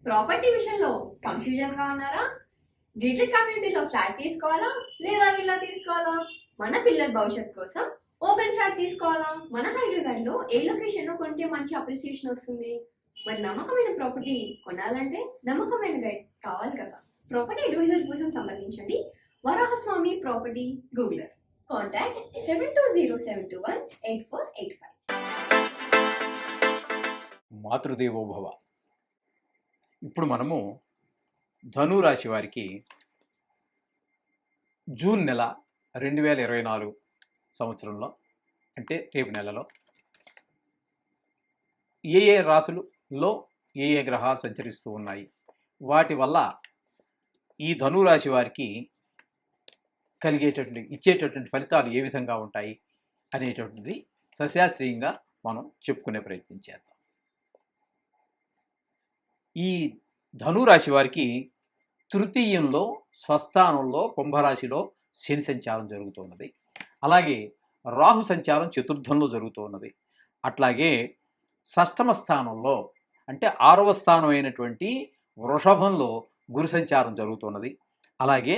Property విషయంలో confusion గా ఉన్నారా? గేటెడ్ కమ్యూనిటీలో ఫ్లాట్ తీసుకోవాలా లేదా విల్లా తీసుకోవాలా? మన పిల్లల భవిష్యత్ కోసం ఓపెన్ ఫ్లాట్ తీసుకోవాలా? మన హైదరాబాద్ లో ఏ లొకేషన్ లో కొంటే మంచి అప్రిసియేషన్ వస్తుంది? మరి నమ్మకమైన ప్రాపర్టీ కొనాలంటే నమ్మకమైన గైడ్ కావాలి కదా. ప్రాపర్టీ అడ్వైజర్ కోసం సంప్రదించండి వరాహస్వామి ప్రాపర్టీ గూగులర్. కాంటాక్ట్ 7207218485. మాతృదేవోభవ. ఇప్పుడు మనము ధనురాశి వారికి జూన్ నెల 2024 సంవత్సరంలో, అంటే రేపు నెలలో ఏ ఏ రాశులలో ఏ ఏ గ్రహాలు సంచరిస్తూ ఉన్నాయి, వాటి వల్ల ఈ ధనురాశి వారికి ఇచ్చేటటువంటి ఫలితాలు ఏ విధంగా ఉంటాయి అనేటటువంటిది సశాస్త్రీయంగా మనం చెప్పుకునే ప్రయత్నం చేద్దాం. ఈ ధనురాశి వారికి తృతీయంలో స్వస్థానంలో కుంభరాశిలో శని సంచారం జరుగుతున్నది. అలాగే రాహు సంచారం చతుర్థంలో జరుగుతున్నది. అట్లాగే షష్టమ స్థానంలో అంటే 6వ స్థానం అయినటువంటి వృషభంలో గురు సంచారం జరుగుతున్నది. అలాగే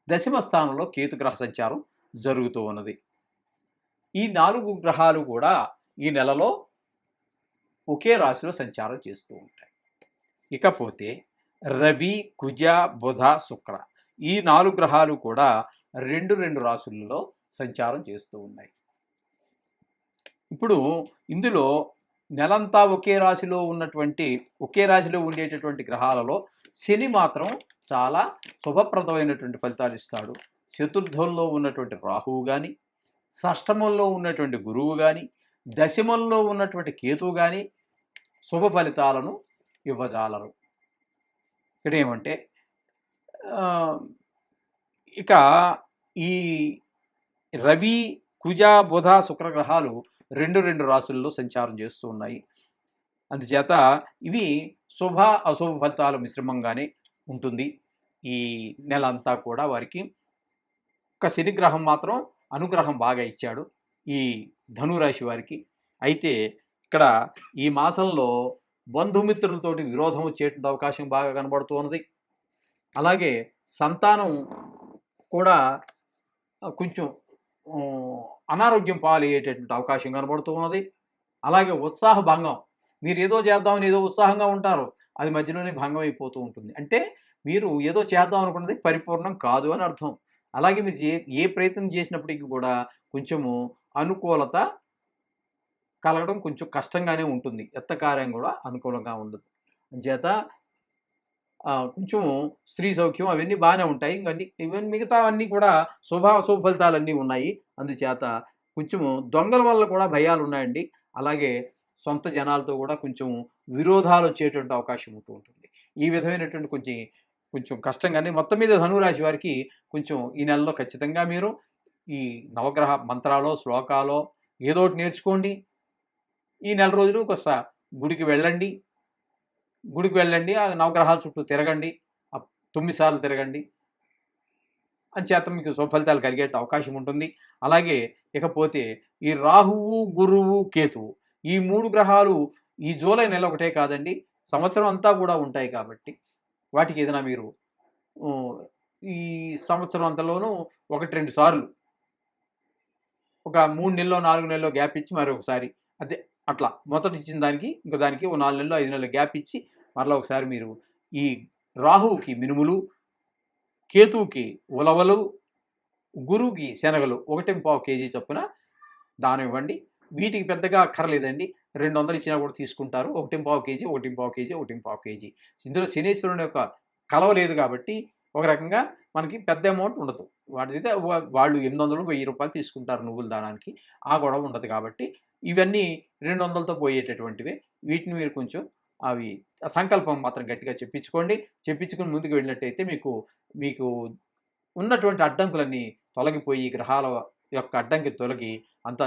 దశమ స్థానంలో కేతుగ్రహ సంచారం జరుగుతూ ఉన్నది. ఈ 4 గ్రహాలు కూడా ఈ నెలలో ఒకే రాశిలో సంచారం చేస్తూ ఉంటాయి. ఇకపోతే రవి, కుజ, బుధ, శుక్ర ఈ 4 గ్రహాలు కూడా రెండు రాశులలో సంచారం చేస్తూ ఉన్నాయి. ఇప్పుడు ఇందులో నెలంతా ఒకే రాశిలో ఉండేటటువంటి గ్రహాలలో శని మాత్రం చాలా శుభప్రదమైనటువంటి ఫలితాలు ఇస్తాడు. చతుర్థంలో ఉన్నటువంటి రాహువు కానీ, షష్టమంలో ఉన్నటువంటి గురువు కానీ, దశమంలో ఉన్నటువంటి కేతువు కానీ శుభ ఫలితాలను ఇవ్వజాలరు. ఇక్కడ ఏమంటే ఇక ఈ రవి, కుజ, బుధ, శుక్ర గ్రహాలు రెండు రాశుల్లో సంచారం చేస్తూ ఉన్నాయి. అందుచేత ఇవి శుభ అశుభ ఫలితాలు మిశ్రమంగానే ఉంటుంది ఈ నెల అంతా కూడా వారికి. ఒక శనిగ్రహం మాత్రం అనుగ్రహం బాగా ఇచ్చాడు ఈ ధనురాశి వారికి. అయితే ఇక్కడ ఈ మాసంలో బంధుమిత్రులతోటి విరోధం వచ్చేటువంటి అవకాశం బాగా కనబడుతూ ఉన్నది. అలాగే సంతానం కూడా కొంచెం అనారోగ్యం పాలయ్యేటటువంటి అవకాశం కనబడుతూ ఉన్నది. అలాగే ఉత్సాహ భంగం, మీరు ఏదో చేద్దామని ఏదో ఉత్సాహంగా ఉంటారు, అది మధ్యలోనే భంగం అయిపోతూ ఉంటుంది. అంటే మీరు ఏదో చేద్దాం అనుకున్నది పరిపూర్ణం కాదు అని అర్థం. అలాగే మీరు ఏ ప్రయత్నం చేసినప్పటికీ కూడా కొంచెము అనుకూలత కలగడం కొంచెం కష్టంగానే ఉంటుంది. కార్యం కూడా అనుకూలంగా ఉండదు. అంచేత కొంచెం స్త్రీ సౌఖ్యం అవన్నీ బాగానే ఉంటాయి. ఇవన్నీ మిగతా అన్నీ కూడా అశుభ ఫలితాలన్నీ ఉన్నాయి. అందుచేత కొంచెము దొంగల వల్ల కూడా భయాలు ఉన్నాయండి. అలాగే సొంత జనాలతో కూడా కొంచెం విరోధాలు వచ్చేటువంటి అవకాశం ఉంటూ ఉంటుంది. ఈ విధమైనటువంటి కొంచెం కష్టంగానే మొత్తం మీద ధనురాశి వారికి కొంచెం ఈ నెలలో ఖచ్చితంగా మీరు ఈ నవగ్రహ మంత్రాలో శ్లోకాలో ఏదో ఒకటి నేర్చుకోండి. ఈ నెల రోజులు కొంత గుడికి వెళ్ళండి. ఆ నవగ్రహాల చుట్టూ తిరగండి, 9 సార్లు తిరగండి. అంచేత మీకు ఫలితాలు కలిగే అవకాశం ఉంటుంది. అలాగే ఇకపోతే ఈ రాహువు, గురువు, కేతువు ఈ 3 గ్రహాలు ఈ జూలై నెల ఒకటే కాదండి, సంవత్సరం అంతా కూడా ఉంటాయి. కాబట్టి వాటికి ఏదైనా మీరు ఈ సంవత్సరం అంతలోనూ 1-2 సార్లు ఒక 3 నెలలో 4 నెలలో గ్యాప్ ఇచ్చి మరొకసారి అట్లా మొదటి ఇచ్చిన దానికి ఇంకో దానికి 4 నెలలు 5 నెలలు గ్యాప్ ఇచ్చి మరలా ఒకసారి మీరు ఈ రాహువుకి మినుములు, కేతువుకి ఉలవలు, గురువుకి శనగలు 1.5 కేజీ చొప్పున దానం ఇవ్వండి. వీటికి పెద్దగా అక్కర్లేదండి, 200 ఇచ్చినా కూడా తీసుకుంటారు. 1.5 కేజీ 1.5 కేజీ. ఇందులో శనీశ్వరుని యొక్క కలవ లేదు కాబట్టి ఒక రకంగా మనకి పెద్ద అమౌంట్ ఉండదు. వాటిదైతే వాళ్ళు 800-1000 రూపాయలు తీసుకుంటారు నువ్వుల దానానికి, ఆ గొడవ ఉండదు. కాబట్టి ఇవన్నీ 200లతో పోయేటటువంటివి. వీటిని మీరు కొంచెం అవి సంకల్పం మాత్రం గట్టిగా చెప్పించుకుని ముందుకు వెళ్ళినట్టయితే మీకు ఉన్నటువంటి అడ్డంకులన్నీ తొలగిపోయి గ్రహాల యొక్క అడ్డంకి తొలగి అంతా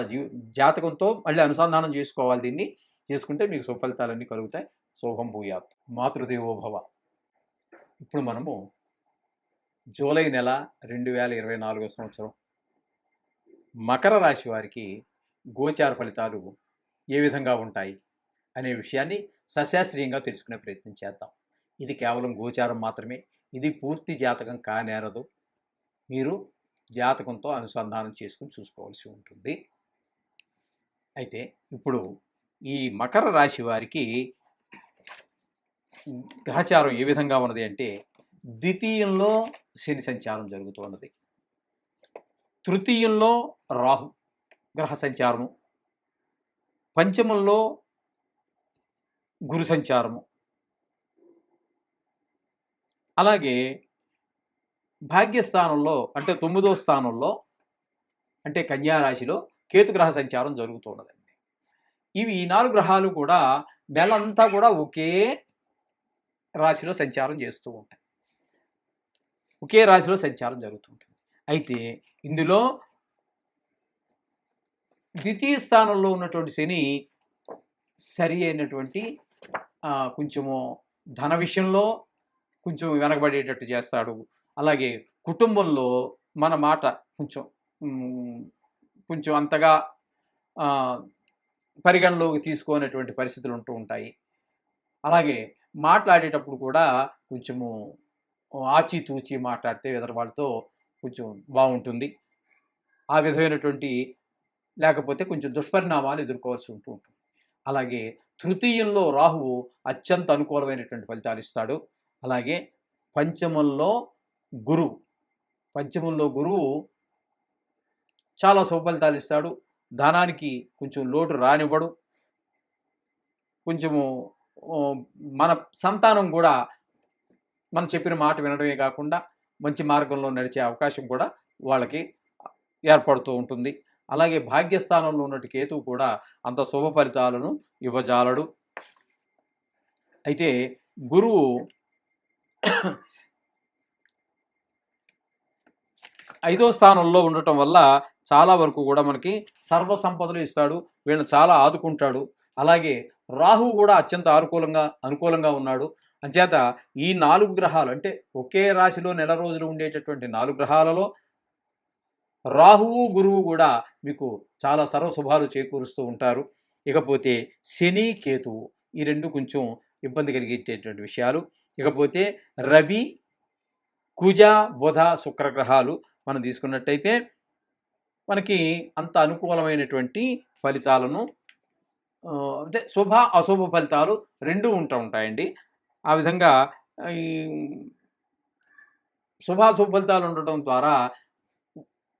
జాతకంతో మళ్ళీ అనుసంధానం చేసుకోవాలి. దీన్ని చేసుకుంటే మీకు సుఫలితాలన్నీ కలుగుతాయి. శోభం భూయాత్. మాతృదేవోభవ. ఇప్పుడు మనము జూలై నెల 2024 సంవత్సరం మకర రాశి వారికి గోచార ఫలితాలు ఏ విధంగా ఉంటాయి అనే విషయాన్ని సశాస్త్రీయంగా తెలుసుకునే ప్రయత్నం చేద్దాం. ఇది కేవలం గోచారం మాత్రమే. ఇది పూర్తి జాతకం కానేరదు. మీరు జాతకంతో అనుసంధానం చేసుకుని చూసుకోవాల్సి ఉంటుంది. అయితే ఇప్పుడు ఈ మకర రాశి వారికి గ్రహచారం ఏ విధంగా ఉన్నది అంటే, ద్వితీయంలో శని సంచారం జరుగుతున్నది, తృతీయంలో రాహు గ్రహ సంచారము, పంచమంలో గురు సంచారము, అలాగే భాగ్యస్థానంలో అంటే 9వ స్థానంలో అంటే కన్యా రాశిలో కేతుగ్రహ సంచారం జరుగుతున్నదండి. ఇవి ఈ 4 గ్రహాలు కూడా నెలంతా కూడా ఒకే రాశిలో సంచారం చేస్తూ ఉంటాయి. ఒకే రాశిలో సంచారం జరుగుతుంటుంది. అయితే ఇందులో ద్వితీయ స్థానంలో ఉన్నటువంటి శని సరి అయినటువంటి కొంచెము ధన విషయంలో కొంచెం వెనకబడేటట్టు చేస్తాడు. అలాగే కుటుంబంలో మన మాట కొంచెం అంతగా పరిగణలోకి తీసుకోనటువంటి పరిస్థితులు ఉంటూ ఉంటాయి. అలాగే మాట్లాడేటప్పుడు కూడా కొంచెము ఆచితూచి మాట్లాడితే ఎదురు వాళ్ళతో కొంచెం బాగుంటుంది. ఆ విధమైనటువంటి లేకపోతే కొంచెం దుష్పరిణామాలు ఎదుర్కోవాల్సి ఉంటుంది. అలాగే తృతీయంలో రాహువు అత్యంత అనుకూలమైనటువంటి ఫలితాలు ఇస్తాడు. అలాగే పంచమంలో గురువు చాలా శుభఫలితాలు ఇస్తాడు. ధనానికి కొంచెం లోటు రానివ్వడు. కొంచెము మన సంతానం కూడా మనం చెప్పిన మాట వినడమే కాకుండా మంచి మార్గంలో నడిచే అవకాశం కూడా వాళ్ళకి ఏర్పడుతూ ఉంటుంది. అలాగే భాగ్యస్థానంలో ఉన్నట్టు కేతువు కూడా అంత శుభ ఫలితాలను ఇవ్వజాలడు. అయితే గురువు 5వ స్థానంలో ఉండటం వల్ల చాలా వరకు కూడా మనకి సర్వ సంపదలు ఇస్తాడు. వీళ్ళని చాలా ఆదుకుంటాడు. అలాగే రాహువు కూడా అత్యంత అనుకూలంగా ఉన్నాడు. అంచేత ఈ 4 గ్రహాలు అంటే ఒకే రాశిలో నెల రోజులు ఉండేటటువంటి 4 గ్రహాలలో రాహువు గురువు కూడా మీకు చాలా సర్వశుభాలు చేకూరుస్తూ ఉంటారు. ఇకపోతే శని కేతువు ఈ 2 కొంచెం ఇబ్బంది కలిగించేటువంటి విషయాలు. ఇకపోతే రవి కుజ బుధ శుక్ర గ్రహాలు మనం తీసుకున్నట్టయితే మనకి అంత అనుకూలమైనటువంటి ఫలితాలను అంటే శుభ అశుభ ఫలితాలు 2 ఉంటాయండి. ఆ విధంగా ఈ శుభాశుభ ఫలితాలు ఉండటం ద్వారా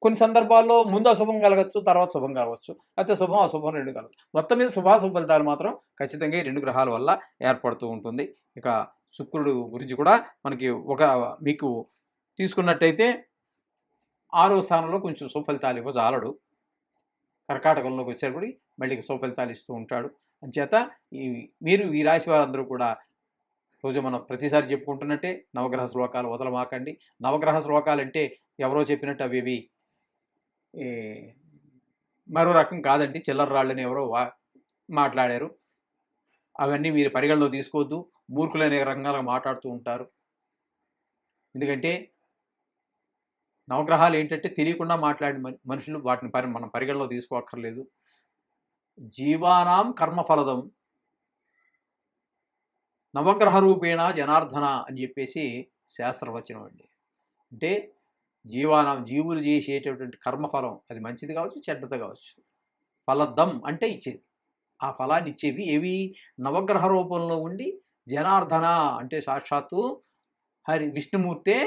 కొన్ని సందర్భాల్లో ముందు అశుభం కలగచ్చు, తర్వాత శుభం కావచ్చు. అయితే శుభం అశుభం 2 కలగచ్చు. మొత్తం మీద శుభాశుభ ఫలితాలు మాత్రం ఖచ్చితంగా ఈ 2 గ్రహాల వల్ల ఏర్పడుతూ ఉంటుంది. ఇక శుక్రుడు గురించి కూడా మనకి మీకు తీసుకున్నట్టయితే 6వ స్థానంలో కొంచెం సుఫలితాలు ఇవ్వజాలడు. కర్కాటకంలోకి వచ్చేటప్పుడు మళ్ళీ సుఫలితాలు ఇస్తూ ఉంటాడు. అంచేత మీరు ఈ రాశి వారందరూ కూడా రోజు మనం ప్రతిసారి చెప్పుకుంటున్నట్టే నవగ్రహ శ్లోకాలు వదలమాకండి. నవగ్రహ శ్లోకాలు అంటే ఎవరో చెప్పినట్టు అవి మరో రకం కాదండి. చిల్లర రాళ్ళని ఎవరో మాట్లాడారు. అవన్నీ మీరు పరిగణలో తీసుకోవద్దు. మూర్ఖులనే రకంగా మాట్లాడుతూ ఉంటారు. ఎందుకంటే నవగ్రహాలు ఏంటంటే తెలియకుండా మాట్లాడిన మనుషులు వాటిని మనం పరిగణలో తీసుకోక్కర్లేదు. జీవానాం కర్మఫలదం నవగ్రహ రూపేణ జనార్దన అని చెప్పేసి శాస్త్రవచనం అండి. అంటే జీవులు చేసేటటువంటి కర్మఫలం అది మంచిది కావచ్చు, చెడ్డది కావచ్చు. ఫలదం అంటే ఇచ్చేది. ఆ ఫలాన్ని ఇచ్చేవి ఏవి? నవగ్రహ రూపంలో ఉండి జనార్దన అంటే సాక్షాత్తు విష్ణుమూర్తే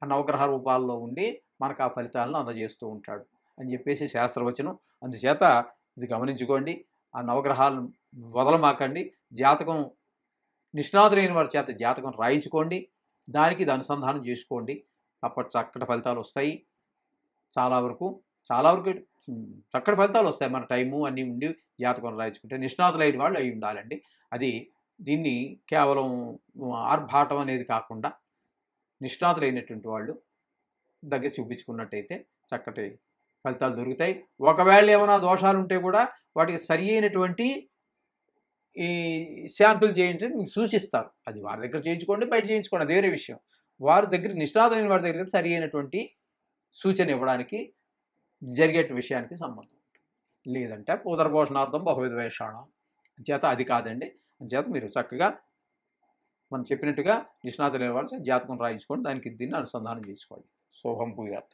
ఆ నవగ్రహ రూపాల్లో ఉండి మనకు ఆ ఫలితాలను అందజేస్తూ ఉంటాడు అని చెప్పేసి శాస్త్రవచనం. అందుచేత ఇది గమనించుకోండి. ఆ నవగ్రహాలను వదలమాకండి. జాతకం నిష్ణాతులైన వారి చేత జాతకం రాయించుకోండి. దానికి ఇది అనుసంధానం చేసుకోండి. అప్పటి చక్కటి ఫలితాలు వస్తాయి. చాలా వరకు చక్కటి ఫలితాలు వస్తాయి. మన టైము అన్నీ ఉండి జాతకం రాయించుకుంటే నిష్ణాతులైన వాళ్ళు అయి ఉండాలండి. దీన్ని కేవలం ఆర్భాటం అనేది కాకుండా నిష్ణాతులైనటువంటి వాళ్ళు దగ్గర చూపించుకున్నట్టయితే చక్కటి ఫలితాలు దొరుకుతాయి. ఒకవేళ ఏమైనా దోషాలు ఉంటే కూడా వాటికి సరి అయినటువంటి ఈ శాంతులు చేయించి మీకు సూచిస్తారు. అది వారి దగ్గర చేయించుకోండి, బయట చేయించుకోండి, అది వేరే విషయం. వారి దగ్గర నిష్ణాతులైన వారి దగ్గర సరి అయినటువంటి సూచన ఇవ్వడానికి జరిగే విషయానికి సంబంధం ఉంటుంది. లేదంటే ఉదరపోషణార్థం బహువిధ వేషాణం చేత అది కాదండి. అంచేత మీరు చక్కగా మనం చెప్పినట్టుగా నిష్ణాతులైన వాళ్ళు జాతకం రాయించుకొని దానికి దీన్ని అనుసంధానం చేసుకోవాలి. శుభం భూయాత్.